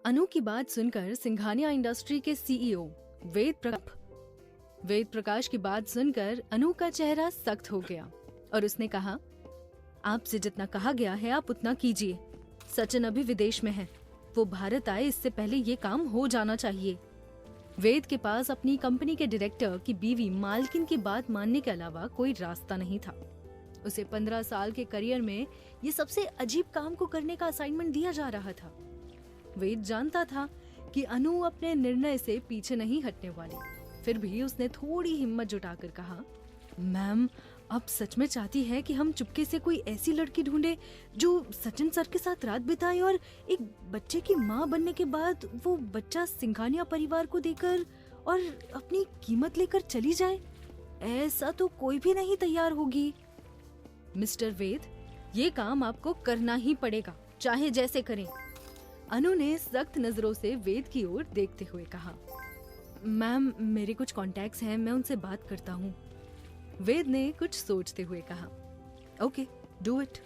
अनु की बात सुनकर सिंघानिया इंडस्ट्री के सीईओ वेद प्रकाश की बात सुनकर अनु का चेहरा सख्त हो गया और उसने कहा, आपसे जितना कहा गया है आप उतना कीजिए। सचिन अभी विदेश में है, वो भारत आए इससे पहले ये काम हो जाना चाहिए। वेद के पास अपनी कंपनी के डायरेक्टर की बीवी मालकिन की बात मानने के अलावा कोई रास्ता नहीं था। उसे 15 साल के करियर में ये सबसे अजीब काम को करने का असाइनमेंट दिया जा रहा था। वेद जानता था कि अनु अपने निर्णय से पीछे नहीं हटने वाली, फिर भी उसने थोड़ी हिम्मत जुटाकर कहा, मैम आप सच में चाहती है कि हम चुपके से कोई ऐसी लड़की ढूंढे जो सचिन सर के साथ रात बिताए और एक बच्चे की माँ बनने के बाद वो बच्चा सिंघानिया परिवार को देकर और अपनी कीमत लेकर चली जाए? ऐसा तो कोई भी नहीं तैयार होगी। मिस्टर वेद, ये काम आपको करना ही पड़ेगा, चाहे जैसे करें। अनु ने सख्त नजरों से वेद की ओर देखते हुए कहा, मैम मेरे कुछ कॉन्टैक्ट्स हैं, मैं उनसे बात करता हूँ। वेद ने कुछ सोचते हुए कहा, okay do it.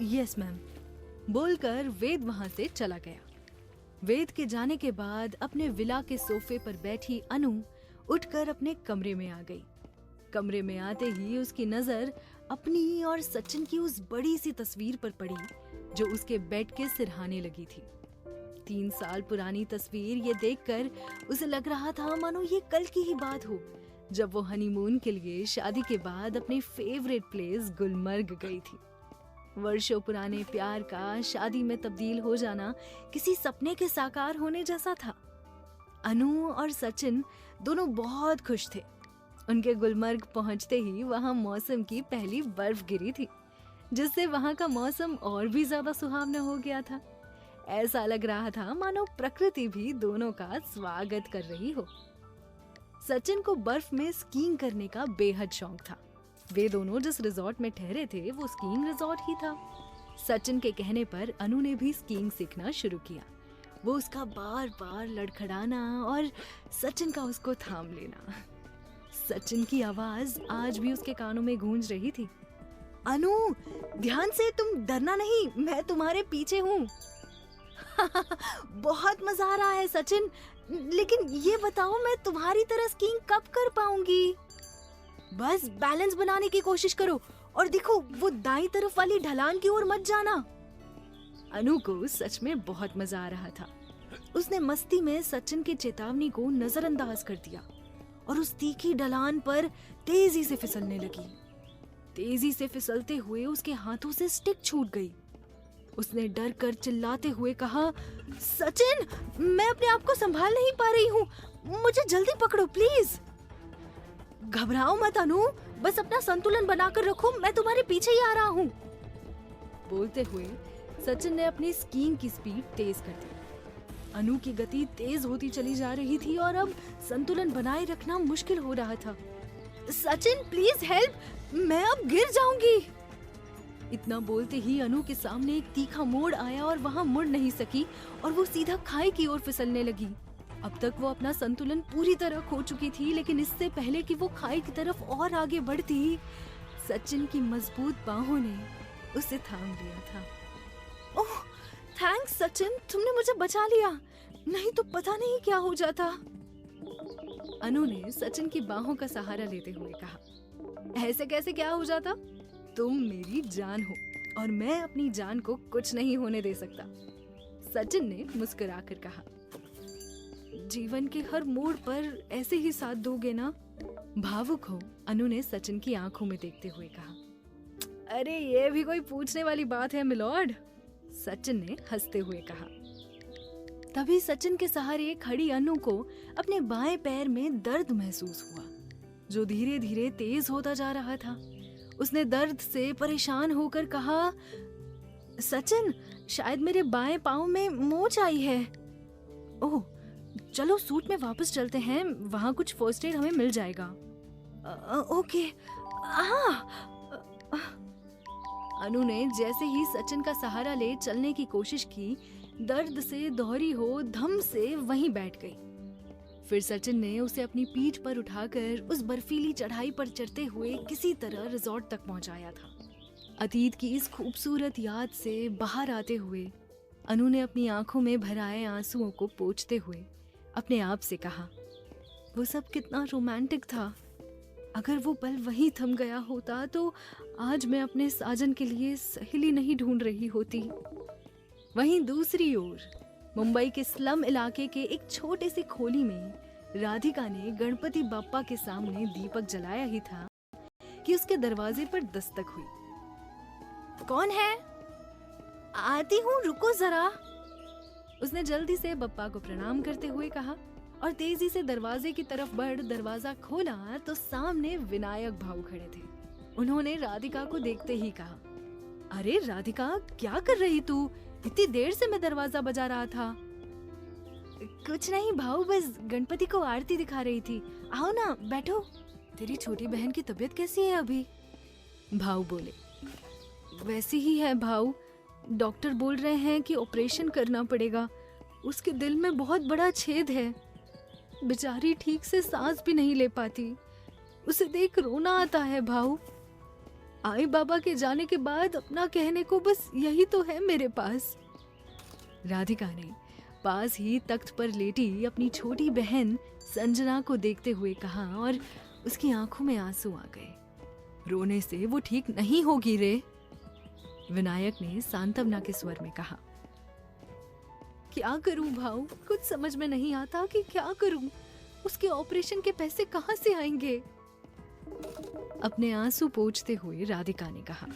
Yes ma'am, बोलकर वेद वहां से चला गया। वेद के जाने के बाद अपने विला के सोफे पर बैठी अनु उठकर अपने कमरे में आ गई। कमरे में आते ही उसकी नजर अपनी और सचिन की उस बड़ी सी तस्वीर पर पड़ी जो उसके बेड के सिरहाने लगी थी। 3 साल पुरानी तस्वीर ये देखकर उसे लग रहा था मानो ये कल की ही बात हो, जब वो हनीमून के लिए शादी के बाद अपनी फेवरेट प्लेस गुलमर्ग गई थी। वर्षों पुराने प्यार का शादी में तब्दील हो जाना किसी सपने के साकार होने जैसा था। अनु और सचिन दोनों बहुत खुश थे। उनके गुलमर्ग पहुंचते ही वहां मौसम की पहली बर्फ गिरी थी, जिससे वहां का मौसम और भी ज्यादा सुहावना हो गया था। ऐसा लग रहा था मानो प्रकृति भी दोनों का स्वागत कर रही हो। सचिन को बर्फ में स्कीइंग करने का बेहद शौक था। वे दोनों जिस रिजॉर्ट में ठहरे थे वो स्कीइंग रिजॉर्ट ही था। सचिन के कहने पर अनु ने भी स्कीइंग सीखना शुरू किया। वो उसका बार बार लड़खड़ाना और सचिन का उसको थाम लेना। सचिन की आवाज आज भी उसके कानों में गूंज रही थी, अनु ध्यान से, तुम डरना नहीं, मैं तुम्हारे पीछे हूँ। बहुत मजा आ रहा है सचिन, लेकिन ये बताओ मैं तुम्हारी तरह स्कीइंग कब कर पाऊंगी? बस बैलेंस बनाने की कोशिश करो और देखो वो दाईं तरफ वाली ढलान की ओर मत जाना। अनु को सच में बहुत मजा आ रहा था। उसने मस्ती में सचिन की चेतावनी को नजरअंदाज कर दिया और उस तीखी ढलान पर तेजी से फिसलने लगी। तेजी से फिसलते हुए उसके हाथों से स्टिक छूट गई। उसने डर कर चिल्लाते हुए कहा, सचिन मैं अपने आप को संभाल नहीं पा रही हूँ, मुझे जल्दी पकड़ो प्लीज। घबराओ मत अनु, बस अपना संतुलन बनाकर रखो, मैं तुम्हारे पीछे ही आ रहा हूँ। बोलते हुए सचिन ने अपनी स्कीइंग की स्पीड तेज कर दी। अनु की गति तेज होती चली जा रही थी और अब संतुलन बनाए रखना मुश्किल हो रहा था। सचिन प्लीज हेल्प, मैं अब गिर जाऊंगी। इतना बोलते ही अनु के सामने एक तीखा मोड़ आया और वहां मुड़ नहीं सकी और वो सीधा खाई की ओर फिसलने लगी। अब तक वो अपना संतुलन पूरी तरह खो चुकी थी, लेकिन इससे पहले कि वो खाई की तरफ और आगे बढ़ती, सचिन की मजबूत बाहों ने उसे थाम लिया था। ओह थैंक्स सचिन, तुमने मुझे बचा लिया, नहीं तो पता नहीं क्या हो जाता। अनु ने सचिन की बाहों का सहारा लेते हुए कहा, ऐसे कैसे क्या हो जाता? तुम मेरी जान हो और मैं अपनी जान को कुछ नहीं होने दे सकता। सचिन ने मुस्कुराकर कहा, जीवन के हर मोड़ पर ऐसे ही साथ दोगे ना? भावुक हो अनु ने सचिन की आंखों में देखते हुए कहा। अरे ये भी कोई पूछने वाली बात है मिलॉर्ड, सचिन ने हंसते हुए कहा। तभी सचिन के सहारे खड़ी अनु को अपने बाएं पैर में दर्द महसूस हुआ, जो धीरे धीरे तेज होता जा रहा था। उसने दर्द से परेशान होकर कहा, सचिन शायद मेरे बाएं पांव में मोच आई है। ओह चलो सूट में वापस चलते हैं, वहां कुछ फर्स्ट एड हमें मिल जाएगा। ओके। अनु ने जैसे ही सचिन का सहारा ले चलने की कोशिश की, दर्द से दोहरी हो धम से वहीं बैठ गई। फिर सचिन ने उसे अपनी पीठ पर उठाकर उस बर्फीली चढ़ाई पर चढ़ते हुए किसी तरह रिजॉर्ट तक पहुंचाया था। अतीत की इस खूबसूरत याद से बाहर आते हुए अनु ने अपनी आंखों में भर आए आंसुओं को पोंछते हुए अपने आप से कहा, वो सब कितना रोमांटिक था। अगर वो पल वहीं थम गया होता तो आज मैं अपने साजन के लिए सहेली नहीं ढूंढ रही होती। वहीं दूसरी ओर मुंबई के स्लम इलाके के एक छोटे सी खोली में राधिका ने गणपति बप्पा के सामने दीपक जलाया ही था कि उसके दरवाजे पर दस्तक हुई। कौन है? आती हूँ, रुको जरा। उसने जल्दी से बप्पा को प्रणाम करते हुए कहा और तेजी से दरवाजे की तरफ बढ़ दरवाजा खोला तो सामने विनायक भाऊ खड़े थे। उन्होंने राधिका को देखते ही कहा, अरे राधिका, क्या कर रही तू? इतनी देर से मैं दरवाजा बजा रहा था। कुछ नहीं भाऊ, बस गणपति को आरती दिखा रही थी। आओ ना, बैठो। तेरी छोटी बहन की तबीयत कैसी है अभी? भाऊ बोले, वैसी ही है भाऊ। डॉक्टर बोल रहे हैं कि ऑपरेशन करना पड़ेगा। उसके दिल में बहुत बड़ा छेद है। बेचारी ठीक से सांस भी नहीं ले पाती। उसे देख रोना आता है भाऊ। आई बाबा के जाने के बाद अपना कहने को बस यही तो है मेरे पास। राधिका ने पास ही तख्त पर लेटी अपनी छोटी बहन संजना को देखते हुए कहा और उसकी आंखों में आंसू आ गए। रोने से वो ठीक नहीं होगी रे। विनायक ने सांत्वना के स्वर में कहा, क्या करूं भाऊ, कुछ समझ में नहीं आता कि क्या करूं। उसके ऑपरेशन के पैसे कहां से आएंगे? अपने आंसू पोंछते हुए राधिका ने कहा,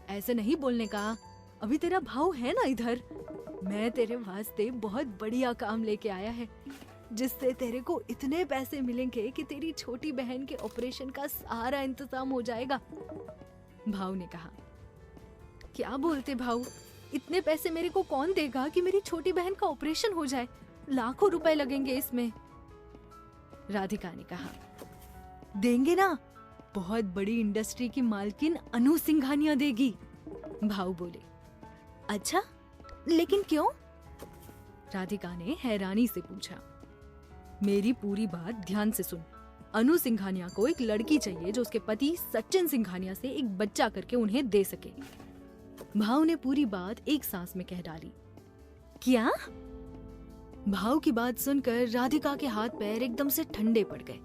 ऐसे नहीं बोलने का। अभी तेरा भाऊ है ना इधर। मैं तेरे वास्ते बहुत बढ़िया काम लेके आया है, जिससे तेरे को इतने पैसे मिलेंगे कि तेरी छोटी बहन के ऑपरेशन का सारा इंतजाम हो जाएगा। भाऊ ने कहा, क्या बोलते भाऊ, इतने पैसे मेरे को कौन देगा कि मेरी छोटी बहन का ऑपरेशन हो जाए? लाखों रुपए लगेंगे इसमें। राधिका ने कहा, देंगे ना, बहुत बड़ी इंडस्ट्री की मालकिन अनु सिंघानिया देगी। भाऊ बोले, अच्छा, लेकिन क्यों? राधिका ने हैरानी से पूछा। मेरी पूरी बात ध्यान से सुन। अनु सिंघानिया को एक लड़की चाहिए जो उसके पति सचिन सिंघानिया से एक बच्चा करके उन्हें दे सके। भाऊ ने पूरी बात एक सांस में कह डाली। क्या? भाऊ की बात सुनकर राधिका के हाथ पैर एकदम से ठंडे पड़ गए।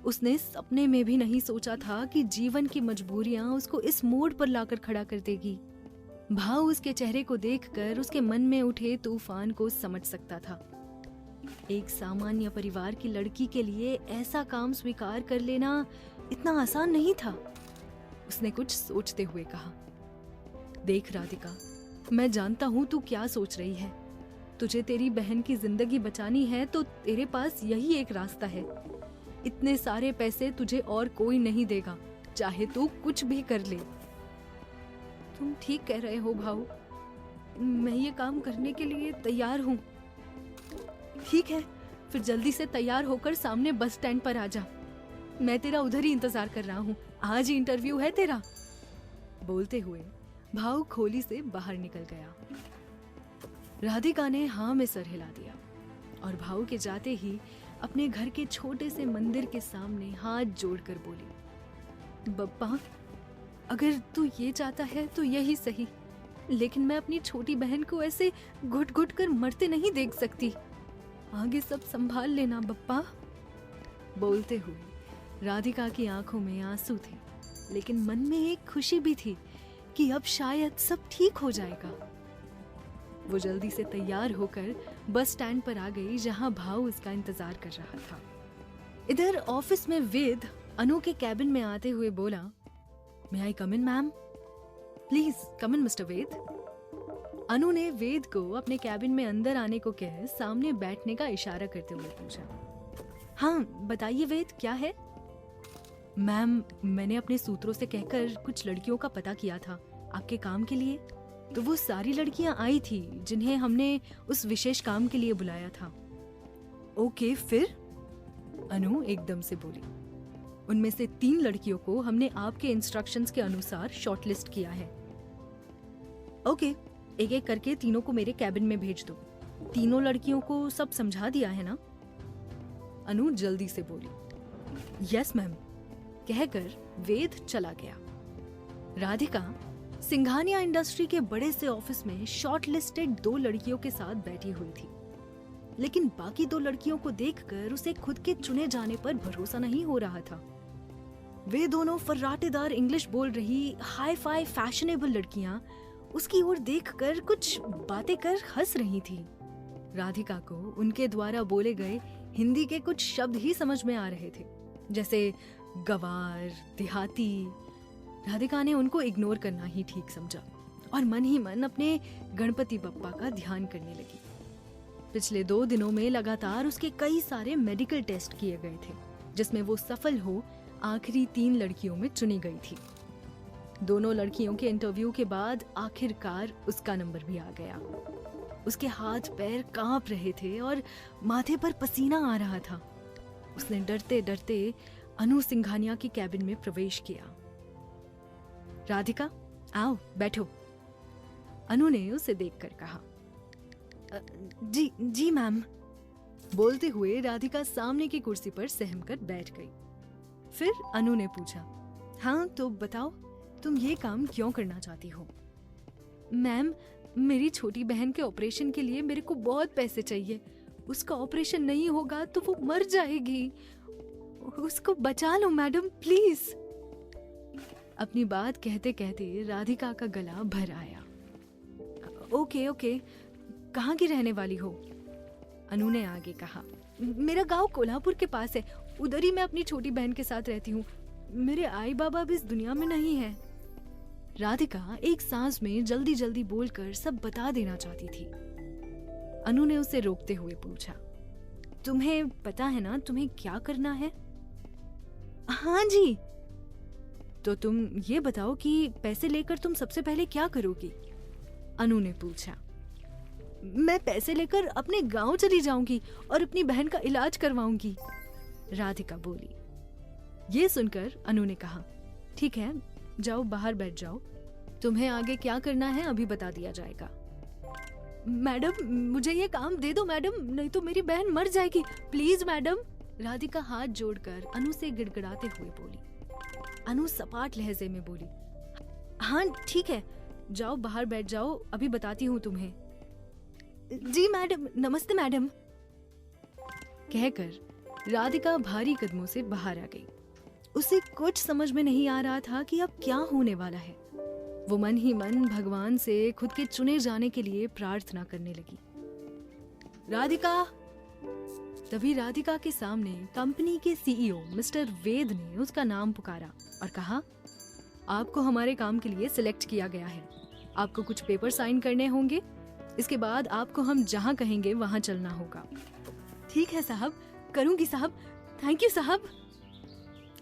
उसने सपने में भी नहीं सोचा था कि जीवन की मजबूरियां उसको इस मोड़ पर लाकर खड़ा कर देगी। भाऊ उसके चेहरे को देखकर उसके मन में उठे तूफान को समझ सकता था। एक सामान्य परिवार की लड़की के लिए ऐसा काम स्वीकार कर लेना इतना आसान नहीं था। उसने कुछ सोचते हुए कहा, देख राधिका, मैं जानता हूँ तू क्या सोच रही है। तुझे तेरी बहन की जिंदगी बचानी है तो तेरे पास यही एक रास्ता है। इतने सारे पैसे तुझे और कोई नहीं देगा, चाहे तू कुछ भी कर ले। तुम ठीक कह रहे हो भाऊ, मैं ये काम करने के लिए तैयार हूँ। ठीक है, फिर जल्दी से तैयार होकर सामने बस स्टैंड पर आ जा। मैं तेरा उधर ही इंतजार कर रहा हूँ। आज ही इंटरव्यू है तेरा। बोलते हुए भाऊ खोली से बाहर निकल गया। राधिका ने हाँ में सर हिला दिया और भाऊ के जाते ही अपने घर के छोटे से मंदिर के सामने हाथ जोड़कर बोली, बप्पा, अगर तू ये चाहता है तो यही सही, लेकिन मैं अपनी छोटी बहन को ऐसे घुट घुट कर मरते नहीं देख सकती। आगे सब संभाल लेना बप्पा। बोलते हुए राधिका की आंखों में आंसू थे, लेकिन मन में एक खुशी भी थी कि अब शायद सब ठीक हो जाएगा। वो जल्दी से तैयार होकर बस स्टैंड पर आ गई, जहां भाऊ उसका इंतजार कर रहा था। इधर ऑफिस में वेद अनु के कैबिन में आते हुए बोला, may I come in ma'am? Please come in mister Ved. Anu ने वेद को अपने कैबिन में अंदर आने को कह सामने बैठने का इशारा करते हुए पूछा, हाँ बताइए वेद, क्या है? मैम, मैंने अपने सूत्रों से कहकर कुछ लड़कियों का पता किया था आपके काम के लिए। तो वो सारी लड़कियां आई थी जिन्हें हमने उस विशेष काम के लिए बुलाया था। ओके, फिर? अनु एकदम से बोली, उनमें से 3 लड़कियों को हमने आपके इंस्ट्रक्शंस के अनुसार शॉर्टलिस्ट किया है। ओके, एक एक करके तीनों को मेरे कैबिन में भेज दो। तीनों लड़कियों को सब समझा दिया है ना? अनु जल्दी से बोली। यस मैम, कहकर वेद चला गया। राधिका सिंघानिया इंडस्ट्री के बड़े से ऑफिस में शॉर्ट लिस्टेड 2 लड़कियों के साथ बैठी हुई थी, लेकिन बाकी 2 लड़कियों को देखकर उसे खुद के चुने जाने पर भरोसा नहीं हो रहा था। वे दोनों फर्राटेदार इंग्लिश बोल रही हाई फाई फैशनेबल लड़कियां उसकी ओर देखकर कुछ बातें कर हंस रही थी। राधिका को उनके द्वारा बोले गए हिंदी के कुछ शब्द ही समझ में आ रहे थे, जैसे गवार, देहाती। राधिका ने उनको इग्नोर करना ही ठीक समझा और मन ही मन अपने गणपति बप्पा का ध्यान करने लगी। पिछले 2 दिनों में लगातार उसके कई सारे मेडिकल टेस्ट किए गए थे, जिसमें वो सफल हो आखिरी 3 लड़कियों में चुनी गई थी। दोनों लड़कियों के इंटरव्यू के बाद आखिरकार उसका नंबर भी आ गया। उसके हाथ पैर कांप रहे थे और माथे पर पसीना आ रहा था। उसने डरते डरते अनु सिंघानिया की कैबिन में प्रवेश किया। राधिका, आओ बैठो, अनु ने उसे देखकर कहा। जी जी मैम, बोलते हुए राधिका सामने की कुर्सी पर सहमकर बैठ गई। फिर अनु ने पूछा, हाँ तो बताओ, तुम ये काम क्यों करना चाहती हो? मैम, मेरी छोटी बहन के ऑपरेशन के लिए मेरे को बहुत पैसे चाहिए। उसका ऑपरेशन नहीं होगा तो वो मर जाएगी। उसको बचा लो मैडम, प्लीज। अपनी बात कहते कहते राधिका का गला भर आया। ओके ओके, कहाँ की रहने वाली हो? अनु ने आगे कहा, मेरा गांव कोल्हापुर के पास है, उधर ही मैं अपनी छोटी बहन के साथ रहती हूँ। मेरे आई बाबा भी इस दुनिया में नहीं है। राधिका एक सांस में जल्दी जल्दी बोलकर सब बता देना चाहती थी। अनु ने उसे रोकते हुए पूछा, तुम्हें पता है ना तुम्हें क्या करना है? हाँ जी। तो तुम ये बताओ कि पैसे लेकर तुम सबसे पहले क्या करोगी? अनु ने पूछा। मैं पैसे लेकर अपने गांव चली जाऊंगी और अपनी बहन का इलाज करवाऊंगी, राधिका बोली। ये सुनकर अनु ने कहा, ठीक है, जाओ बाहर बैठ जाओ, तुम्हें आगे क्या करना है अभी बता दिया जाएगा। मैडम, मुझे ये काम दे दो मैडम, नहीं तो मेरी बहन मर जाएगी, प्लीज मैडम, राधिका हाथ जोड़कर अनु से गिड़गिड़ाते हुए बोली। अनु सपाट लहजे में बोली, हाँ ठीक है, जाओ बाहर बैठ जाओ, अभी बताती हूँ तुम्हें। जी मैडम, नमस्ते मैडम, कहकर राधिका भारी कदमों से बाहर आ गई। उसे कुछ समझ में नहीं आ रहा था कि अब क्या होने वाला है। वो मन ही मन भगवान से खुद के चुने जाने के लिए प्रार्थना करने लगी। राधिका! तभी राधिका के सामने कंपनी के सीईओ मिस्टर वेद ने उसका नाम पुकारा और कहा, आपको हमारे काम के लिए सिलेक्ट किया गया है। आपको कुछ पेपर साइन करने होंगे, इसके बाद आपको हम जहां कहेंगे वहां चलना होगा। ठीक है साहब, करूंगी साहब, थैंक यू साहब।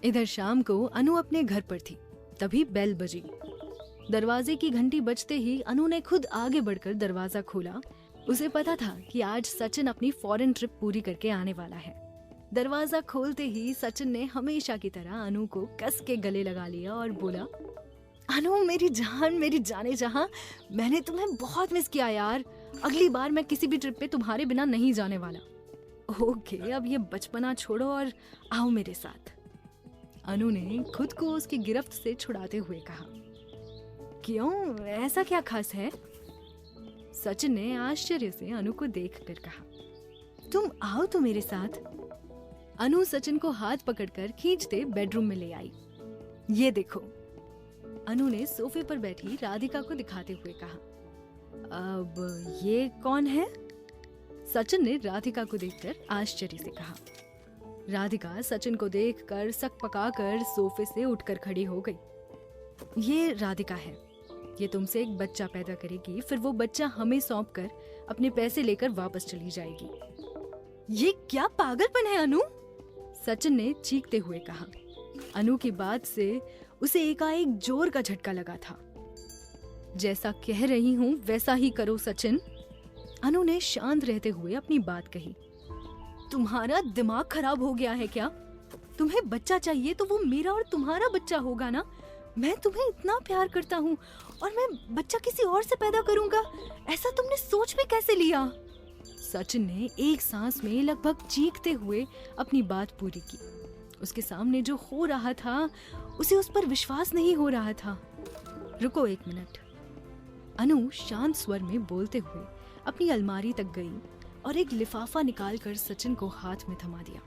इधर शाम को अनु अपने घर पर थी, तभी बेल बजी। दरवाजे की घंटी बजते ही अनु ने खुद आगे बढ़कर दरवाजा खोला। उसे पता था कि आज सचिन अपनी फॉरेन ट्रिप पूरी करके आने वाला है। दरवाजा खोलते ही सचिन ने हमेशा की तरह अनु को कस के गले लगा लिया और बोला, अनु मेरी जान, मेरी जाने जहां, मैंने तुम्हें बहुत मिस किया यार। अगली बार मैं किसी भी ट्रिप पे तुम्हारे बिना नहीं जाने वाला। ओके, अब ये बचपना छोड़ो और आओ मेरे साथ, अनु ने खुद को उसकी गिरफ्त से छुड़ाते हुए कहा। क्यों, ऐसा क्या खास है? सचिन ने आश्चर्य से अनु को देखकर कहा। तुम आओ तो मेरे साथ। अनु सचिन को हाथ पकड़कर खींचते बेडरूम में ले आई। ये देखो, अनु ने सोफे पर बैठी राधिका को दिखाते हुए कहा। अब ये कौन है? सचिन ने राधिका को देखकर आश्चर्य से कहा। राधिका सचिन को देखकर सक पकाकर सोफे से उठकर खड़ी हो गई। ये राधिका है, ये तुमसे एक बच्चा पैदा करेगी, फिर वो बच्चा हमें सौंपकर अपने पैसे लेकर वापस चली जाएगी। ये क्या पागलपन है अनु? सचिन ने चीखते हुए कहा। अनु की बात से उसे एकाएक जोर का झटका लगा था। जैसा कह रही हूँ वैसा ही करो सचिन, अनु ने शांत रहते हुए अपनी बात कही। तुम्हारा दिमाग खराब हो गया है क्या? तुम्हें बच्चा चाहिए तो वो मेरा और तुम्हारा बच्चा होगा ना। मैं तुम्हें इतना प्यार करता हूँ और मैं बच्चा किसी और से पैदा करूंगा, ऐसा तुमने सोच भी कैसे लिया? सचिन ने एक सांस में लगभग चीखते हुए अपनी बात पूरी की। उसके सामने जो हो रहा था उसे उस पर विश्वास नहीं हो रहा था। रुको एक मिनट। अनु शांत स्वर में बोलते हुए अपनी अलमारी तक गई और एक लिफाफा निकालकर सचिन को हाथ में थमा दिया।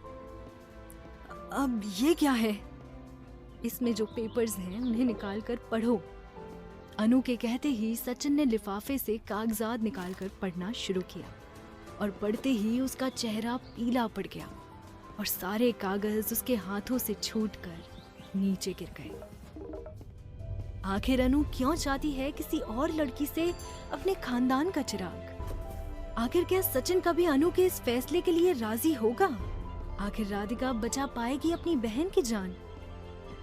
अब ये क्या है? इसमें जो पेपर्स हैं उन्हें निकालकर पढ़ो। अनु के कहते ही सचिन ने लिफाफे से कागजात निकालकर पढ़ना शुरू किया और पढ़ते ही उसका चेहरा पीला पड़ गया और सारे कागज उसके हाथों से छूटकर नीचे गिर गए। आखिर अनु क्यों चाहती है किसी और लड़की से अपने खानदान का चिराग? आखिर क्या सचिन कभी अनु के इस फैसले के लिए राजी होगा? आखिर राधिका बचा पाएगी अपनी बहन की जान?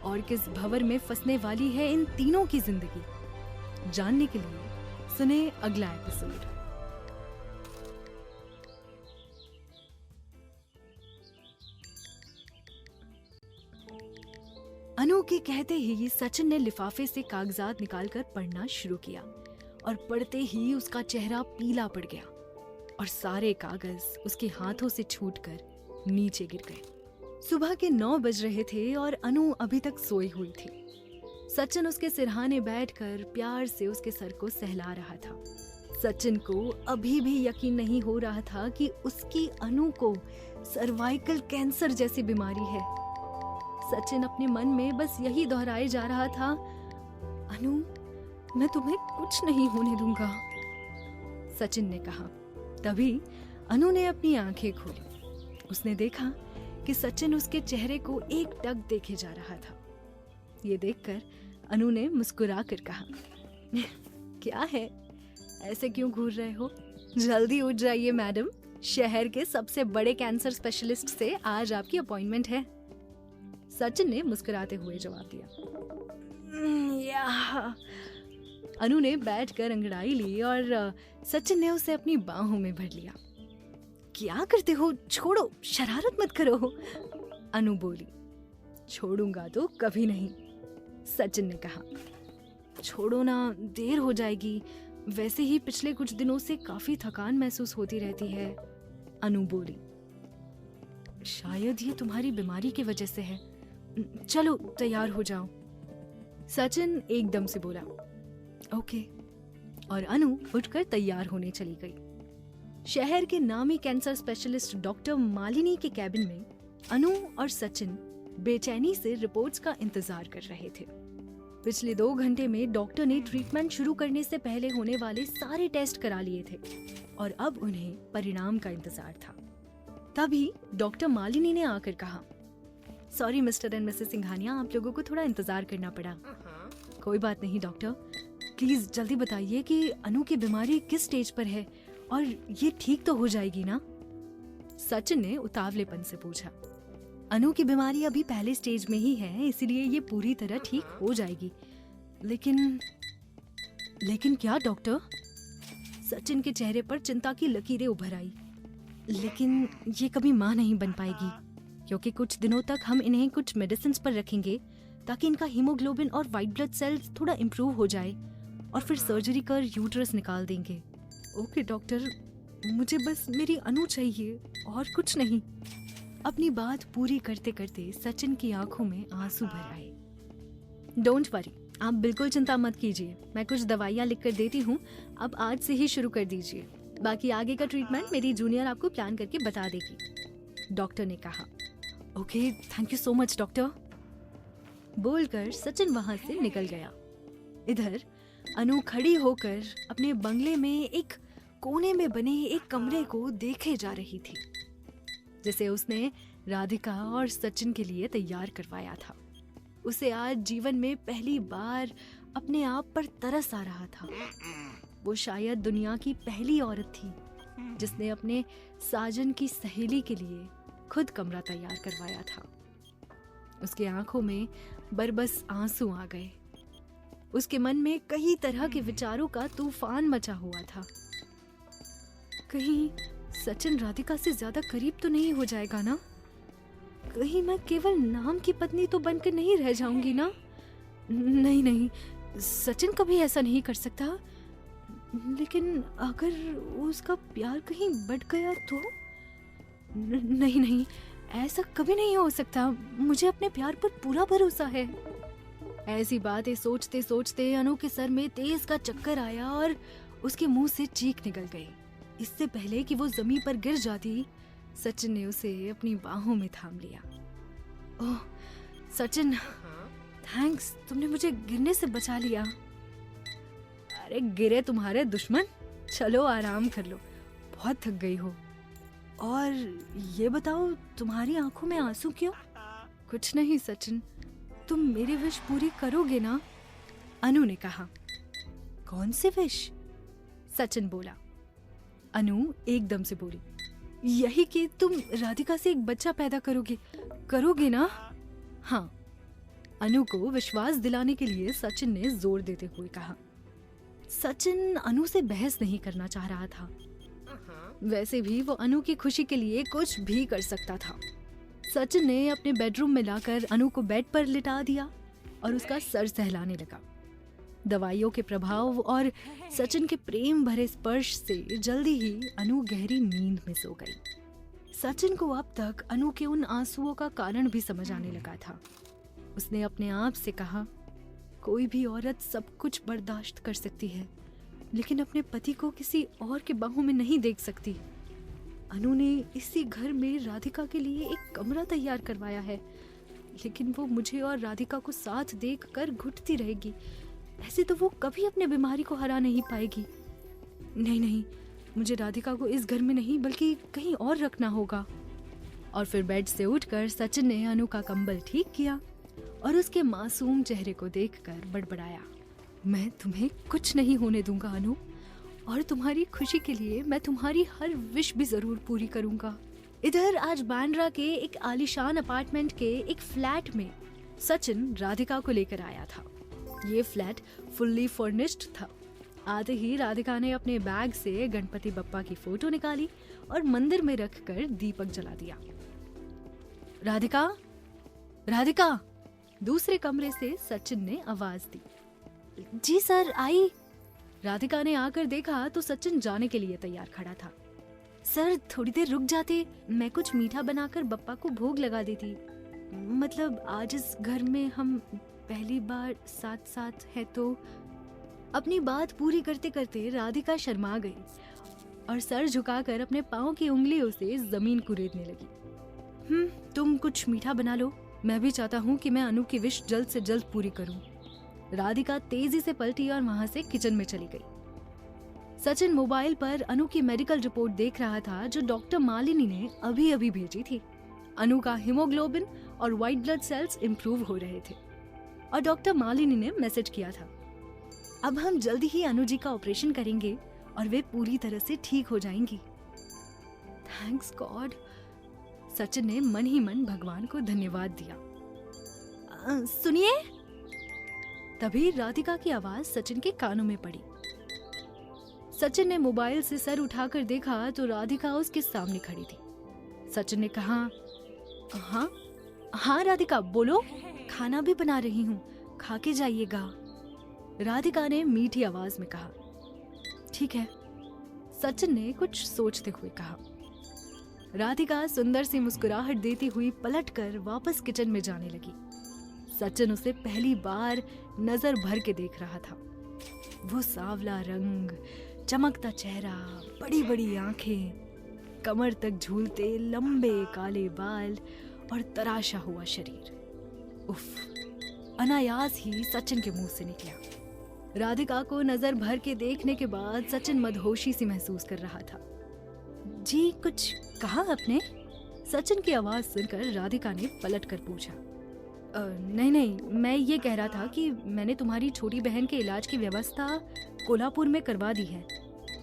और किस भंवर में फंसने वाली है इन तीनों की जिंदगी? जानने के लिए सुने अगला एपिसोड। अनु के कहते ही सचिन ने लिफाफे से कागजात निकालकर पढ़ना शुरू किया और पढ़ते ही उसका चेहरा पीला पड़ गया और सारे कागज उसके हाथों से छूटकर नीचे गिर गए। सुबह के 9 बज रहे थे और अनु अभी तक सोई हुई थी। सचिन उसके सिरहाने बैठकर प्यार से उसके सर को सहला रहा था। सचिन को अभी भी यकीन नहीं हो रहा था कि उसकी अनु को सर्वाइकल कैंसर जैसी बीमारी है। सचिन अपने मन में बस यही दोहराए जा रहा था, अनु, मैं तुम्हें कुछ नहीं होने दूंगा। सचिन ने कहा। तभी अनु ने अपनी आंखें खोली। उसने देखा कि सचिन उसके चेहरे को एकटक देखे जा रहा था। ये देखकर अनु ने मुस्कुरा कर कहा, क्या है, ऐसे क्यों घूर रहे हो? जल्दी उठ जाइए मैडम, शहर के सबसे बड़े कैंसर स्पेशलिस्ट से आज आपकी अपॉइंटमेंट है। सचिन ने मुस्कुराते हुए जवाब दिया। अनु ने बैठकर अंगड़ाई ली और सचिन ने उसे अपनी बाहों में भर लिया। क्या करते हो? छोड़ो, शरारत मत करो। अनु बोली। छोड़ूंगा तो कभी नहीं, सचिन ने कहा। छोड़ो ना, देर हो जाएगी। वैसे ही पिछले कुछ दिनों से काफी थकान महसूस होती रहती है। अनु बोली। शायद ये तुम्हारी बीमारी की वजह से है। चलो तैयार हो जाओ। सचिन एकदम से बोला। ओके। और अनु उठकर तैयार होने चली गई। शहर के नामी कैंसर स्पेशलिस्ट डॉक्टर मालिनी के कैबिन में अनु और सचिन बेचैनी से रिपोर्ट्स का इंतजार कर रहे थे। पिछले 2 घंटे में डॉक्टर ने ट्रीटमेंट शुरू करने से पहले होने वाले सारे टेस्ट करा लिए थे और अब उन्हें परिणाम का इंतजार था। तभी डॉक्टर मालिनी ने आकर कहा, sorry mister and Mrs Singhania, आप लोगों को थोड़ा इंतजार करना पड़ा। कोई बात नहीं डॉक्टर, प्लीज जल्दी बताइए कि अनु की बीमारी किस स्टेज पर है और ये ठीक तो हो जाएगी ना? सचिन ने उतावलेपन से पूछा। अनु की बीमारी अभी पहले स्टेज में ही है, इसलिए ये पूरी तरह ठीक हो जाएगी। लेकिन क्या डॉक्टर? सचिन के चेहरे पर चिंता की लकीरें उभर आई। लेकिन ये कभी मां नहीं बन पाएगी, क्योंकि कुछ दिनों तक हम इन्हें कुछ मेडिसिन पर रखेंगे ताकि इनका हीमोग्लोबिन और व्हाइट ब्लड सेल्स थोड़ा इम्प्रूव हो जाए और फिर सर्जरी कर यूट्रस निकाल देंगे। ओके डॉक्टर, मुझे बस मेरी अनु चाहिए और कुछ नहीं। अपनी बात पूरी करते करते सचिन की आंखों में आंसू भर आए। डोंट वरी, आप बिल्कुल चिंता मत कीजिए, मैं कुछ दवाइयाँ लिख कर देती हूँ, अब आज से ही शुरू कर दीजिए। बाकी आगे का ट्रीटमेंट मेरी जूनियर आपको प्लान करके बता देगी, डॉक्टर ने कहा। Okay, thank you so much doctor. बोलकर सचिन वहां से निकल गया। इधर अनु खड़ी होकर अपने बंगले में एक कोने में बने एक कमरे को देखे जा रही थी, जिसे उसने राधिका और सचिन के लिए तैयार करवाया था। उसे आज जीवन में पहली बार अपने आप पर तरस आ रहा था। वो शायद दुनिया की पहली औरत थी जिसने अपने साजन की सहेली के लिए खुद कमरा तैयार करवाया था। उसकी आंखों में बरबस आंसू आ गए। उसके मन में कई तरह के विचारों का तूफान मचा हुआ था। कहीं सचिन राधिका से ज्यादा करीब तो नहीं हो जाएगा ना? कहीं मैं केवल नाम की पत्नी तो बनकर नहीं रह जाऊंगी ना? नहीं, सचिन कभी ऐसा नहीं कर सकता। लेकिन अगर उसका प्यार कहीं बढ़ गया तो? नहीं, ऐसा कभी नहीं हो सकता। मुझे अपने प्यार पर पूरा भरोसा है। ऐसी बातें सोचते सोचते अनु के सर में तेज का चक्कर आया और उसके मुंह से चीख निकल गई। इससे पहले कि वो जमीन पर गिर जाती, सचिन ने उसे अपनी बाहों में थाम लिया। ओह सचिन, थैंक्स, तुमने मुझे गिरने से बचा लिया। अरे गिरे तुम्हारे दुश्मन, चलो आराम कर लो, बहुत थक गई हो। और ये बताओ, तुम्हारी आंखों में आंसू क्यों? कुछ नहीं सचिन, तुम मेरी विश पूरी करोगे ना? अनु ने कहा। कौन सी विश? सचिन बोला। अनु एकदम से बोली, यही कि तुम राधिका से एक बच्चा पैदा करोगे ना? हाँ। अनु को विश्वास दिलाने के लिए सचिन ने जोर देते हुए कहा। सचिन अनु से बहस नहीं करना चाह रहा था। वैसे भी वो अनु की खुशी के लिए कुछ भी कर सकता था। सचिन ने अपने बेडरूम में लाकर अनु को बेड पर लिटा दिया और उसका सर सहलाने लगा। दवाइयों के प्रभाव और सचिन के प्रेम भरे स्पर्श से जल्दी ही अनु गहरी नींद में सो गई। सचिन को अब तक अनु के उन आंसुओं का कारण भी समझ आने लगा था। उसने अपने आप से कहा, कोई भी औरत सब कुछ बर्दाश्त कर सकती है, लेकिन अपने पति को किसी और के बाहों में नहीं देख सकती। अनु ने इसी घर में राधिका के लिए एक कमरा तैयार करवाया है, लेकिन वो मुझे और राधिका को साथ देखकर घुटती रहेगी। ऐसे तो वो कभी अपने बीमारी को हरा नहीं पाएगी। नहीं, मुझे राधिका को इस घर में नहीं बल्कि कहीं और रखना होगा। और फिर बेड से उठकर सचिन ने अनु का कंबल ठीक किया और उसके मासूम चेहरे को देखकर बड़बड़ाया, मैं तुम्हें कुछ नहीं होने दूंगा अनु, और तुम्हारी खुशी के लिए मैं तुम्हारी हर विश भी जरूर पूरी करूंगा। इधर आज बांद्रा के एक आलीशान अपार्टमेंट के एक फ्लैट में सचिन राधिका को लेकर आया था। ये फ्लैट फुल्ली फर्निश्ड था। आते ही राधिका ने अपने बैग से गणपति बप्पा की फोटो निकाली और मंदिर में रखकर दीपक जला दिया। राधिका, दूसरे कमरे से सचिन ने आवाज दी। जी सर, आई। राधिका ने आकर देखा तो सचिन जाने के लिए तैयार खड़ा था। सर थोड़ी देर रुक जाते, मैं कुछ मीठा बनाकर बप्पा को भोग लगा देती। मतलब आज इस घर में हम पहली बार साथ साथ है तो। अपनी बात पूरी करते करते राधिका शर्मा गई और सर झुकाकर अपने पाँव की उंगलियों से जमीन कुरेदने लगी। तुम कुछ मीठा बना लो, मैं भी चाहता हूँ कि मैं अनु की विश जल्द से जल्द पूरी करूँ। राधिका तेजी से पलटी और वहां से किचन में चली गई। सचिन मोबाइल पर अनु की मेडिकल रिपोर्ट देख रहा था जो डॉक्टर मालिनी ने अभी अभी भेजी थी। अनु का हीमोग्लोबिन और व्हाइट ब्लड सेल्स इंप्रूव हो रहे थे और डॉक्टर मालिनी ने मैसेज किया था, अब हम जल्दी ही अनु जी का ऑपरेशन करेंगे और वे पूरी तरह से ठीक हो जाएंगी। Thanks God. सचिन ने मन ही मन भगवान को धन्यवाद दिया। सुनिए। तभी राधिका की आवाज सचिन के कानों में पड़ी। सचिन ने मोबाइल से सर उठाकर देखा तो राधिका उसके सामने खड़ी थी। सचिन ने कहा, हाँ राधिका बोलो, खाना भी बना रही हूँ, खा के जाइएगा। राधिका ने मीठी आवाज में कहा। ठीक है, सचिन ने कुछ सोचते हुए कहा। राधिका सुंदर सी मुस्कुराहट देती हुई पलटकर वापस किचन में जाने लगी। सचिन उसे पहली बार नजर भर के देख रहा था। वो सांवला रंग, चमकता चेहरा, बड़ी बड़ी आंखें, कमर तक झूलते लंबे काले बाल और तराशा हुआ शरीर। उफ, अनायास ही सचिन के मुंह से निकला। राधिका को नजर भर के देखने के बाद सचिन मदहोशी सी महसूस कर रहा था। जी कुछ कहा आपने? सचिन की आवाज सुनकर राधिका ने पलट कर पूछा। नहीं, मैं ये कह रहा था कि मैंने तुम्हारी छोटी बहन के इलाज की व्यवस्था कोल्हापुर में करवा दी है,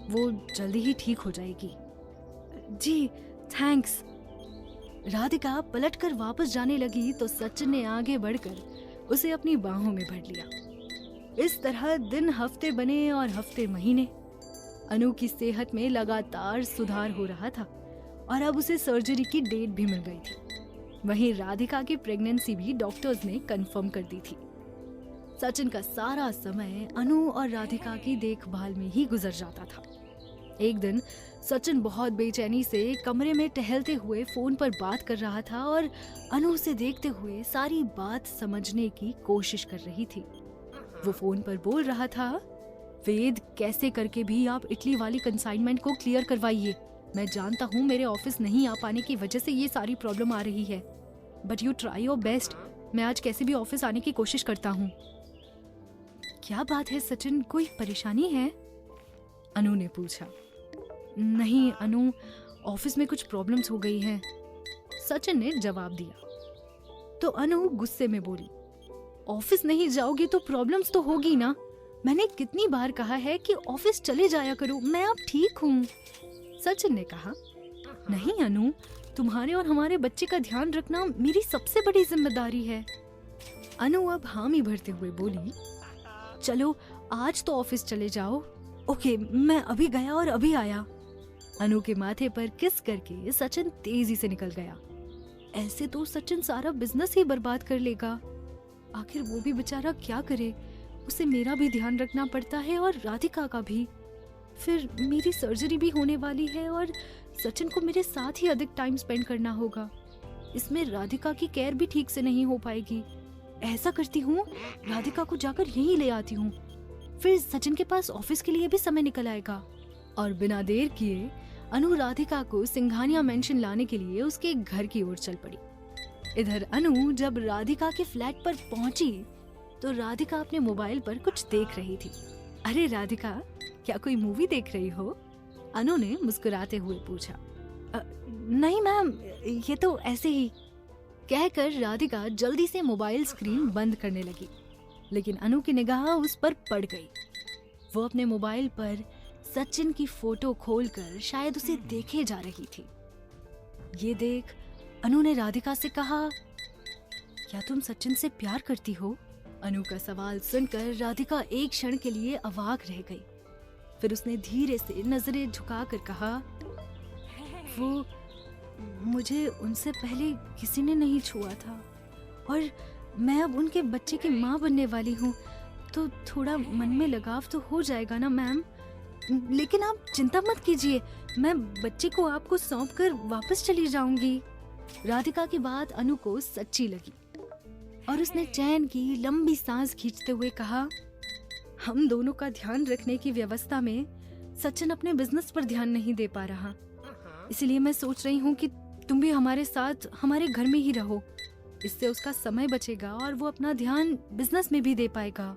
वो जल्दी ही ठीक हो जाएगी। जी थैंक्स। राधिका पलटकर वापस जाने लगी तो सचिन ने आगे बढ़कर उसे अपनी बाहों में भर लिया। इस तरह दिन हफ्ते बने और हफ्ते महीने। अनु की सेहत में लगातार सुधार हो रहा था और अब उसे सर्जरी की डेट भी मिल गई थी। वहीं राधिका की प्रेगनेंसी भी डॉक्टर्स ने कंफर्म कर दी थी। सचिन का सारा समय अनु और राधिका की देखभाल में ही गुजर जाता था। एक दिन सचिन बहुत बेचैनी से कमरे में टहलते हुए फोन पर बात कर रहा था और अनु उसे देखते हुए सारी बात समझने की कोशिश कर रही थी। वो फोन पर बोल रहा था, वेद, कैसे करके भी आप इटली वाली कंसाइनमेंट को क्लियर करवाइए। मैं जानता हूँ मेरे ऑफिस नहीं आ पाने की वजह से ये सारी प्रॉब्लम आ रही है, but you try your best. मैं आज कैसे भी ऑफिस आने की कोशिश करता हूँ। क्या बात है सचिन, कोई परेशानी है? अनु ने पूछा। नहीं अनु, ऑफिस में कुछ प्रॉब्लम्स हो गई हैं, सचिन ने जवाब दिया। तो अनु गुस्से में बोली, ऑफिस नहीं जाओगी तो प्रॉब्लम्स तो होगी ना। मैंने कितनी बार कहा है कि ऑफिस चले जाया करो, मैं अब ठीक हूँ। सचिन ने कहा, नहीं अनु, तुम्हारे और हमारे बच्चे का ध्यान रखना मेरी सबसे बड़ी जिम्मेदारी है। अनु अब हामी भरते हुए बोली, चलो आज तो ऑफिस चले जाओ। ओके, मैं अभी गया और अभी आया। अनु के माथे पर किस करके सचिन तेजी से निकल गया। ऐसे तो सचिन सारा बिजनेस ही बर्बाद कर लेगा। आखिर वो भी बेचारा क्या करे, उसे मेरा भी ध्यान रखना पड़ता है और राधिका का भी। फिर मेरी सर्जरी भी होने वाली है और सचिन को मेरे साथ ही अधिक टाइम स्पेंड करना होगा। इसमें राधिका की केयर भी ठीक से नहीं हो पाएगी। ऐसा करती हूँ, राधिका को जाकर यहीं ले आती हूँ, फिर सचिन के पास ऑफिस के लिए भी समय निकल आएगा। और बिना देर किए अनु राधिका को सिंघानिया मेंशन लाने के लिए उसके घर की ओर चल पड़ी। इधर अनु जब राधिका के फ्लैट पर पहुंची तो राधिका अपने मोबाइल पर कुछ देख रही थी। अरे राधिका, क्या कोई मूवी देख रही हो? अनु ने मुस्कुराते हुए पूछा। नहीं मैम, ये तो ऐसे ही, कहकर राधिका जल्दी से मोबाइल स्क्रीन बंद करने लगी। लेकिन अनु की निगाह उस पर पड़ गई। वो अपने मोबाइल पर सचिन की फोटो खोलकर शायद उसे देखे जा रही थी। ये देख अनु ने राधिका से कहा, क्या तुम सचिन से प्यार करती हो? अनु का सवाल सुनकर राधिका एक क्षण के लिए अवाक रह गई। फिर उसने धीरे से नजरें झुकाकर कहा, वो मुझे उनसे पहले किसी ने नहीं छुआ था और मैं अब उनके बच्चे की माँ बनने वाली हूँ, तो थोड़ा मन में लगाव तो हो जाएगा ना मैम। लेकिन आप चिंता मत कीजिए, मैं बच्चे को आपको सौंपकर वापस चली जाऊंगी। राधिका की बात अनु को सच्ची लगी और उसने चैन की लंबी सांस खींचते हुए कहा, हम दोनों का ध्यान रखने की व्यवस्था में सचिन अपने बिजनेस पर ध्यान नहीं दे पा रहा, इसलिए मैं सोच रही हूँ कि तुम भी हमारे साथ हमारे घर में ही रहो। इससे उसका समय बचेगा और वो अपना ध्यान बिजनेस में भी दे पाएगा।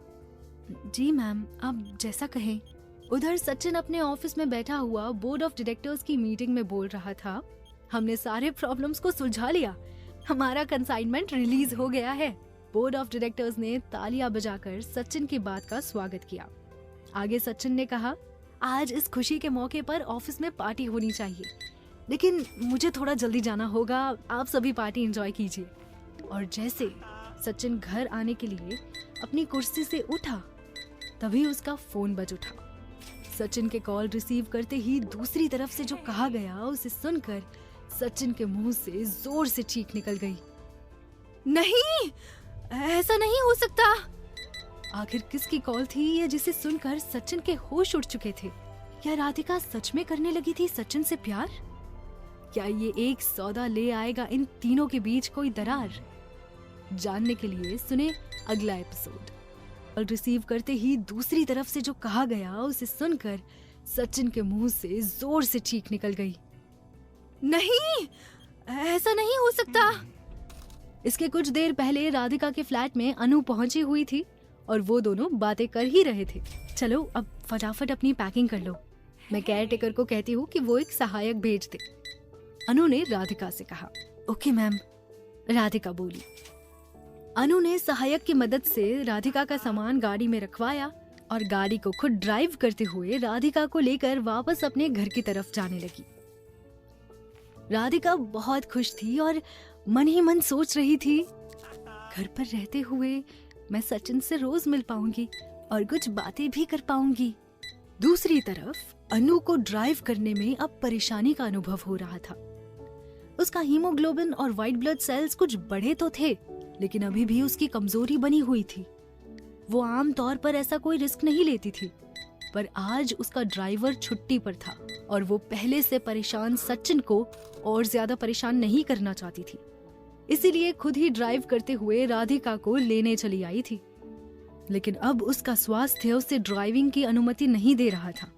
जी मैम, आप जैसा कहें। उधर सचिन अपने ऑफिस में बैठा हुआ बोर्ड ऑफ डायरेक्टर्स की मीटिंग में बोल रहा था, हमने सारे प्रॉब्लम्स को सुलझा लिया, हमारा कंसाइनमेंट रिलीज हो गया है। बोर्ड ऑफ डायरेक्टर्स ने तालियां बजाकर सचिन की बात का स्वागत किया। आगे सचिन ने कहा, आज इस खुशी के मौके पर ऑफिस में पार्टी होनी चाहिए, लेकिन मुझे थोड़ा जल्दी जाना होगा, आप सभी पार्टी एंजॉय कीजिए। और जैसे सचिन घर आने के लिए अपनी कुर्सी से उठा, तभी उसका फोन बज उठा। सचिन के कॉल रिसीव करते ही दूसरी तरफ से जो कहा गया उसे सुनकर सचिन के मुंह से जोर से चीख निकल गई। नहीं, ऐसा नहीं हो सकता। आखिर किसकी कॉल थी ये जिसे सुनकर सचिन के होश उड़ चुके थे? क्या राधिका सच में करने लगी थी सचिन से प्यार? क्या ये एक सौदा ले आएगा इन तीनों के बीच कोई दरार? जानने के लिए सुने अगला एपिसोड। कॉल रिसीव करते ही दूसरी तरफ से जो कहा गया उसे सुनकर सचिन के मुंह से जोर से चीख निकल गई। नहीं, ऐसा नहीं हो सकता। इसके कुछ देर पहले राधिका के फ्लैट में अनु पहुंची हुई थी और वो दोनों बातें कर ही रहे थे। चलो अब फटाफट अपनी पैकिंग कर लो, मैं केयर टेकर को कहती हूँ कि वो एक सहायक भेज दे। अनु ने राधिका से कहा। ओके मैम, राधिका बोली। अनु ने सहायक की मदद से राधिका का सामान गाड़ी में रखवाया और गाड़ी को खुद ड्राइव करते हुए राधिका को लेकर वापस अपने घर की तरफ जाने लगी। राधिका बहुत खुश थी और मन ही मन सोच रही थी, घर पर रहते हुए मैं सचिन से रोज मिल पाऊंगी और कुछ बातें भी कर पाऊंगी। दूसरी तरफ अनु को ड्राइव करने में अब परेशानी का अनुभव हो रहा था। उसका हीमोग्लोबिन और व्हाइट ब्लड सेल्स कुछ बढ़े तो थे, लेकिन अभी भी उसकी कमजोरी बनी हुई थी। वो आम तौर पर ऐसा कोई रिस्क नहीं लेती थी, पर आज उसका ड्राइवर छुट्टी पर था और वो पहले से परेशान सचिन को और ज्यादा परेशान नहीं करना चाहती थी। इसीलिए खुद ही ड्राइव करते हुए राधिका को लेने चली आई थी। लेकिन अब उसका स्वास्थ्य उसे ड्राइविंग की अनुमति नहीं दे रहा था।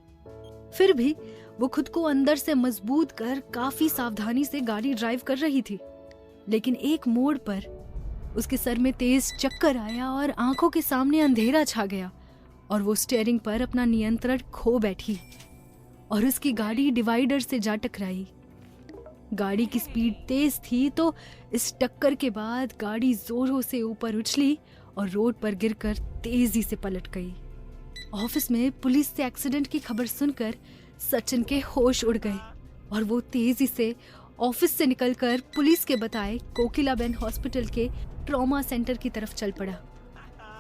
फिर भी वो खुद को अंदर से मजबूत कर काफी सावधानी से गाड़ी ड्राइव कर रही थी। लेकिन एक मोड़ पर उसके सर में तेज चक्कर आया और आंखों के सामने अंधेरा छा गया और वो स्टीयरिंग पर अपना नियंत्रण खो बैठी और उसकी गाड़ी डिवाइडर से जा टकराई। गाड़ी की स्पीड तेज थी तो इस टक्कर के बाद गाड़ी जोरों से ऊपर उछली और रोड पर गिरकर तेजी से पलट गई। ऑफिस में पुलिस से एक्सीडेंट की खबर सुनकर सचिन के होश उड़ गए और वो तेजी से ऑफिस से निकलकर पुलिस के बताए कोकिलाबेन हॉस्पिटल के ट्रॉमा सेंटर की तरफ चल पड़ा।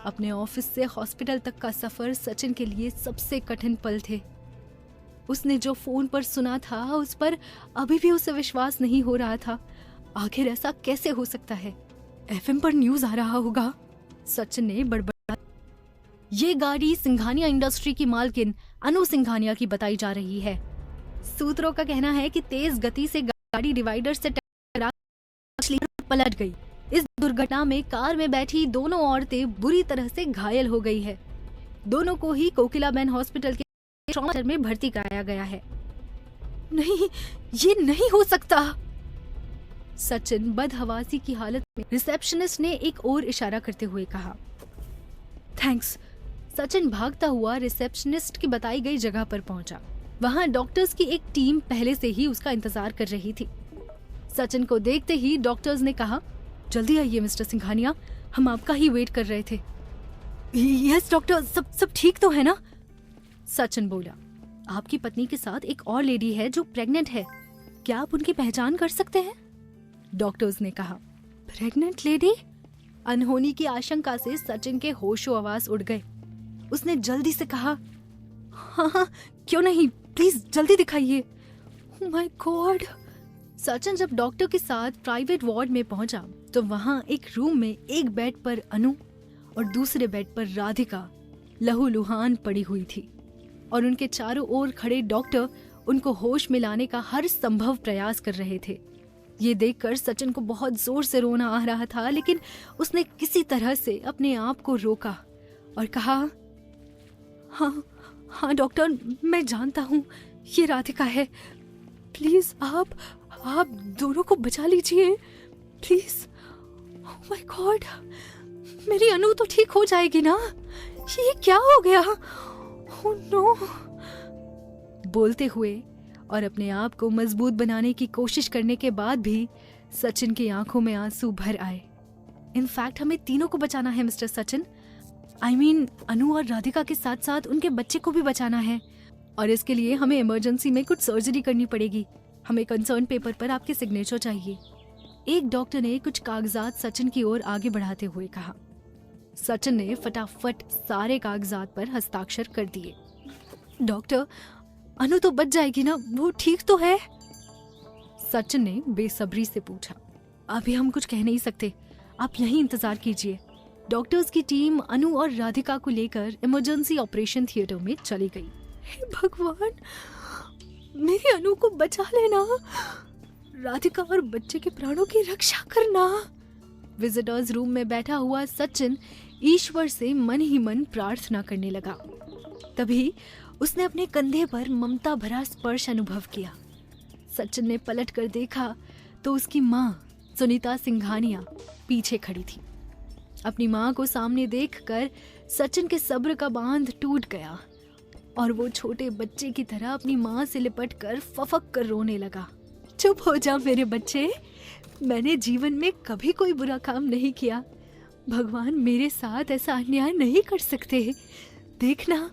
अपने ऑफिस से हॉस्पिटल तक का सफर सचिन के लिए सबसे कठिन पल थे। उसने जो फोन पर सुना था उस पर अभी भी उसे विश्वास नहीं हो रहा था। आखिर ऐसा कैसे हो सकता है? एफएम पर न्यूज आ रहा होगा। सचिन ने बड़बड़ा। ये गाड़ी सिंघानिया इंडस्ट्री की मालकिन अनु सिंघानिया की बताई जा रही है। सूत्रों का कहना है कि तेज गति से गाड़ी डिवाइडर से टकरा पलट गई। इस दुर्घटना में कार में बैठी दोनों औरतें बुरी तरह से घायल हो गई है। दोनों को ही कोकिलाबेन हॉस्पिटल के ट्रॉमा सेंटर में भर्ती कराया गया है। नहीं, ये नहीं हो सकता। सचिन बदहवासी की हालत में रिसेप्शनिस्ट ने एक और इशारा करते हुए कहा। थैंक्स। सचिन भागता हुआ रिसेप्शनिस्ट की बताई गई जगह पर पहुंचा। वहां डॉक्टर्स की एक टीम पहले से ही उसका इंतजार कर रही थी। सचिन को देखते ही डॉक्टर्स ने कहा, जल्दी आइए मिस्टर सिंघानिया, हम आपका ही वेट कर रहे थे। यस डॉक्टर, सब ठीक तो है ना? सचिन बोला। आपकी पत्नी के साथ एक और लेडी है जो प्रेग्नेंट है। क्या आप उनकी पहचान कर सकते हैं? डॉक्टर्स ने कहा। Pregnant lady? अनहोनी की आशंका से सचिन के होशो आवाज उड़ गए। उसने जल्दी से कहा, हाँ, क्यों नहीं, प्लीज जल्दी दिखाइए। Oh my God. सचिन जब डॉक्टर के साथ प्राइवेट वार्ड में पहुंचा तो वहां एक रूम में एक बेड पर अनु और दूसरे बेड पर राधिका लहूलुहान पड़ी हुई थी और उनके चारों ओर खड़े डॉक्टर उनको होश में लाने का हर संभव प्रयास कर रहे थे। ये देखकर सचिन को बहुत जोर से रोना आ रहा था, लेकिन उसने किसी तरह से अपने आप को रोका और कहा, हाँ डॉक्टर, मैं जानता हूँ ये राधिका है। प्लीज आप दोनों को बचा लीजिए प्लीज। ओह माय गॉड, मेरी अनु तो ठीक हो जाएगी ना? ये क्या हो गया? Oh no. बोलते हुए और अपने आप को मजबूत बनाने की कोशिश करने के बाद भी सचिन की आंखों में आंसू भर आए। इनफैक्ट हमें तीनों को बचाना है मिस्टर सचिन। अनु और राधिका के साथ साथ उनके बच्चे को भी बचाना है और इसके लिए हमें इमरजेंसी में कुछ सर्जरी करनी पड़ेगी। हमें कंसर्न पेपर पर आपके सिग्नेचर चाहिए। एक डॉक्टर ने कुछ कागजात सचिन की ओर आगे बढ़ाते हुए कहा। सचिन ने फटाफट सारे कागजात पर हस्ताक्षर कर दिए। डॉक्टर, अनु तो बच जाएगी ना? वो ठीक तो है? सचिन ने बेसब्री से पूछा। अभी हम कुछ कह नहीं सकते, आप यहीं इंतजार कीजिए। डॉक्टर्स की टीम अनु और राधिका को लेकर इमरजेंसी ऑपरेशन थिएटर में चली गई। हे भगवान, मेरी अनु को बचा लेना, राधिका और बच्चे के प्राणों की रक्षा करना। विजिटर्स रूम में बैठा हुआ सचिन ईश्वर से मन ही मन प्रार्थना करने लगा। तभी उसने अपने कंधे पर ममता भरा स्पर्श अनुभव किया। सचिन ने पलट कर देखा तो उसकी माँ सुनीता सिंघानिया पीछे खड़ी थी। अपनी माँ को सामने देखकर सचिन के सब्र का बांध टूट गया और वो छोटे बच्चे की तरह अपनी माँ से लिपट कर फफक कर रोने लगा। चुप हो जा मेरे बच्चे, मैंने जीवन में कभी कोई बुरा काम नहीं किया। भगवान मेरे साथ ऐसा अन्याय नहीं कर सकते। देखना,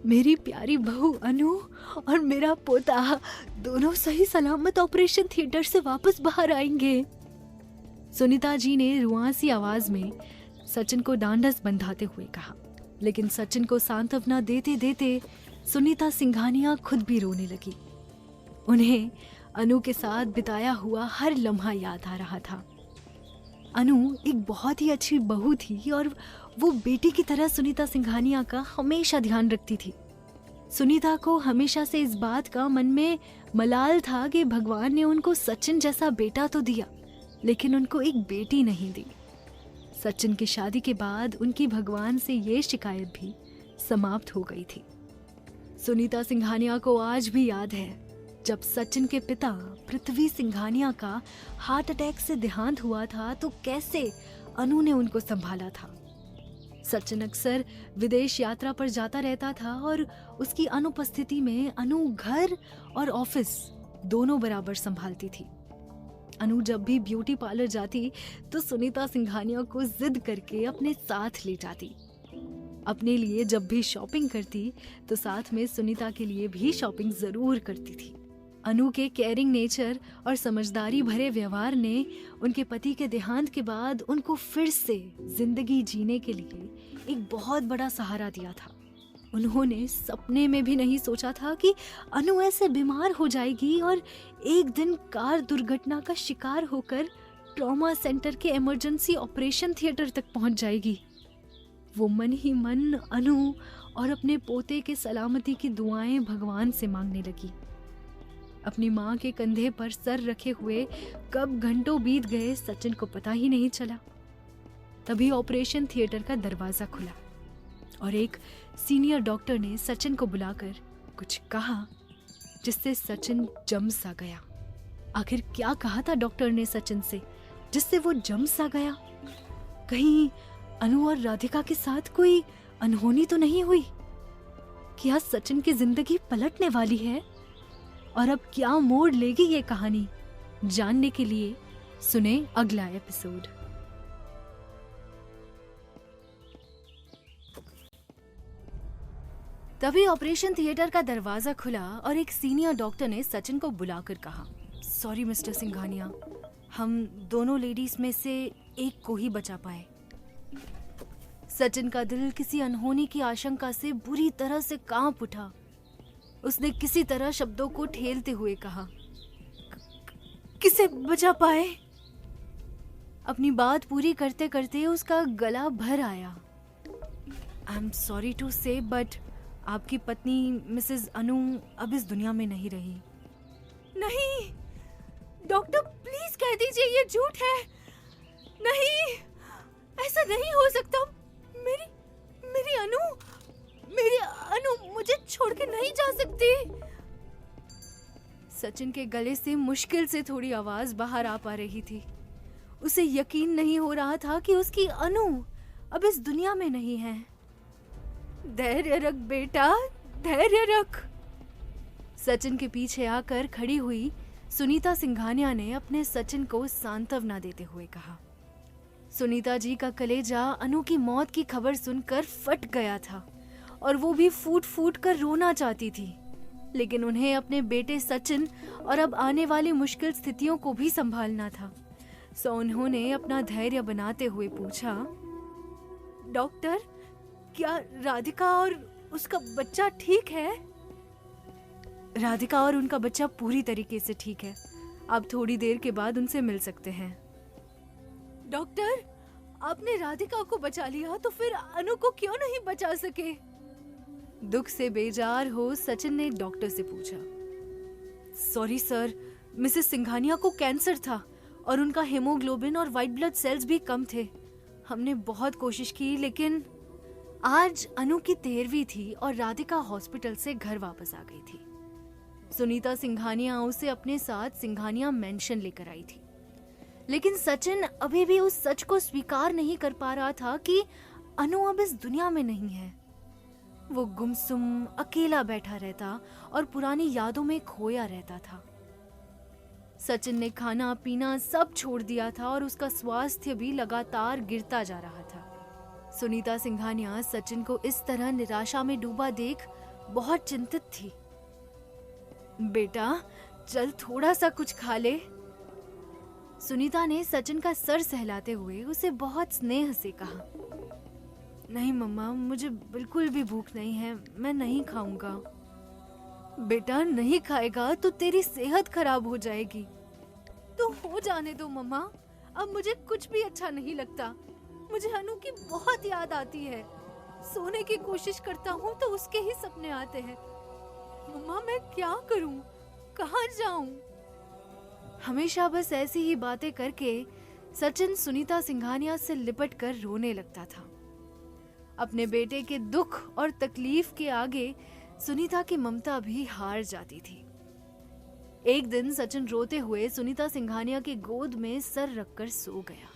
मेरी प्यारी बहू अनु और मेरा पोता दोनों सही सलामत ऑपरेशन थिएटर से वापस बाहर आएंगे। सुनीता जी ने रुआंसी आवाज में सचिन को डांडस बंधाते हुए कहा। लेकिन सचिन को सांत्वना देते देते सुनीता सिंघानिया खुद भी रोने लगी। उन्हें अनु के साथ बिताया हुआ हर लम्हा याद आ रहा था। अनु एक बहुत ही अच्छी बहू थी और वो बेटी की तरह सुनीता सिंघानिया का हमेशा ध्यान रखती थी। सुनीता को हमेशा से इस बात का मन में मलाल था कि भगवान ने उनको सचिन जैसा बेटा तो दिया, लेकिन उनको एक बेटी नहीं दी। सचिन की शादी के बाद उनकी भगवान से ये शिकायत भी समाप्त हो गई थी। सुनीता सिंघानिया को आज भी याद है जब सचिन के पिता पृथ्वी सिंघानिया का हार्ट अटैक से देहांत हुआ था तो कैसे अनु ने उनको संभाला था। सचिन अक्सर विदेश यात्रा पर जाता रहता था और उसकी अनुपस्थिति में अनु घर और ऑफिस दोनों बराबर संभालती थी। अनु जब भी ब्यूटी पार्लर जाती तो सुनीता सिंघानिया को जिद करके अपने साथ ले जाती। अपने लिए जब भी शॉपिंग करती तो साथ में सुनीता के लिए भी शॉपिंग जरूर करती थी। अनु के केयरिंग नेचर और समझदारी भरे व्यवहार ने उनके पति के देहांत के बाद उनको फिर से जिंदगी जीने के लिए एक बहुत बड़ा सहारा दिया था। उन्होंने सपने में भी नहीं सोचा था कि अनु ऐसे बीमार हो जाएगी और एक दिन कार दुर्घटना का शिकार होकर ट्रॉमा सेंटर के इमरजेंसी ऑपरेशन थिएटर तक पहुंच जाएगी। वो मन ही मन अनु और अपने पोते के सलामती की दुआएं भगवान से मांगने लगी। अपनी माँ के कंधे पर सर रखे हुए कब घंटों बीत गए सचिन को पता ही नहीं चला। तभी ऑपरेशन थिएटर का दरवाजा खुला और एक सीनियर डॉक्टर ने सचिन को बुलाकर कुछ कहा जिससे सचिन जम सा गया। आखिर क्या कहा था डॉक्टर ने सचिन से जिससे वो जम सा गया? कहीं अनु और राधिका के साथ कोई अनहोनी तो नहीं हुई? क्या सचिन की जिंदगी पलटने वाली है? और अब क्या मोड़ लेगी ये कहानी? जानने के लिए सुने अगला एपिसोड। तभी ऑपरेशन थिएटर का दरवाजा खुला और एक सीनियर डॉक्टर ने सचिन को बुलाकर कहा, सॉरी मिस्टर सिंघानिया, हम दोनों लेडीज में से एक को ही बचा पाए। सचिन का दिल किसी अनहोनी की आशंका से बुरी तरह से कांप उठा। उसने किसी तरह शब्दों को ठेलते हुए कहा, किसे बचा पाए? अपनी बात पूरी करते करते उसका गला भर आया। आई एम सॉरी टू से बट आपकी पत्नी मिसेस अनु अब इस दुनिया में नहीं रही। नहीं डॉक्टर, प्लीज कह दीजिए ये झूठ है। नहीं, ऐसा नहीं हो सकता। मेरी अनु मुझे छोड़ के नहीं जा सकती। सचिन के गले से मुश्किल से थोड़ी आवाज बाहर आ पा रही थी। उसे यकीन नहीं हो रहा था कि उसकी अनु अब इस दुनिया में नहीं है। धैर्य रख बेटा, धैर्य रख। सचिन के पीछे आकर खड़ी हुई सुनीता सिंघानिया ने अपने सचिन को सांत्वना देते हुए कहा। सुनीता जी का कलेजा अनु की मौत की खबर सुनकर फट गया था और वो भी फूट फूट कर रोना चाहती थी, लेकिन उन्हें अपने बेटे सचिन और अब आने वाली मुश्किल स्थितियों को भी संभालना था। सो उन्होंने अपना धैर्य बनाते हुए पूछा, डॉक्टर, क्या राधिका और उसका बच्चा ठीक है? राधिका और उनका बच्चा पूरी तरीके से ठीक है। आप थोड़ी देर के बाद उनसे मिल सकते हैं। डॉक्टर, आपने राधिका को बचा लिया तो फिर अनु को क्यों नहीं बचा सके? दुख से बेजार हो सचिन ने डॉक्टर से पूछा। सॉरी सर, मिसेस सिंघानिया को कैंसर था और उनका हेमोग्लोबिन और व्हाइट ब्लड सेल्स भी कम थे। हमने बहुत कोशिश की, लेकिन आज अनु की 13वीं थी और राधिका हॉस्पिटल से घर वापस आ गई थी। सुनीता सिंघानिया उसे अपने साथ सिंघानिया मेंशन लेकर आई थी, लेकिन सचिन अभी भी उस सच को स्वीकार नहीं कर पा रहा था कि अनु अब इस दुनिया में नहीं है। वो गुमसुम अकेला बैठा रहता और पुरानी यादों में खोया रहता था। सचिन ने खाना पीना सब छोड़ दिया था और उसका स्वास्थ्य भी लगातार गिरता जा रहा था। सुनीता सिंघानिया सचिन को इस तरह निराशा में डूबा देख बहुत चिंतित थी। बेटा, चल थोड़ा सा कुछ खा ले। सुनीता ने सचिन का सर सहलाते हुए उसे बहुत स्नेह से कहा। नहीं मम्मा, मुझे बिल्कुल भी भूख नहीं है, मैं नहीं खाऊंगा। बेटा, नहीं खाएगा तो तेरी सेहत खराब हो जाएगी। तो हो जाने दो मम्मा, अब मुझे कुछ भी अच्छा नहीं लगता। मुझे अनु की बहुत याद आती है। सोने की कोशिश करता हूँ तो उसके ही सपने आते हैं। मैं क्या करूं, कहाँ जाऊं? हमेशा बस ऐसी ही बातें करके सचिन सुनीता सिंघानिया से लिपट कर रोने लगता था। अपने बेटे के दुख और तकलीफ के आगे सुनीता की ममता भी हार जाती थी। एक दिन सचिन रोते हुए सुनीता सिंघानिया की गोद में सर रखकर सो गया।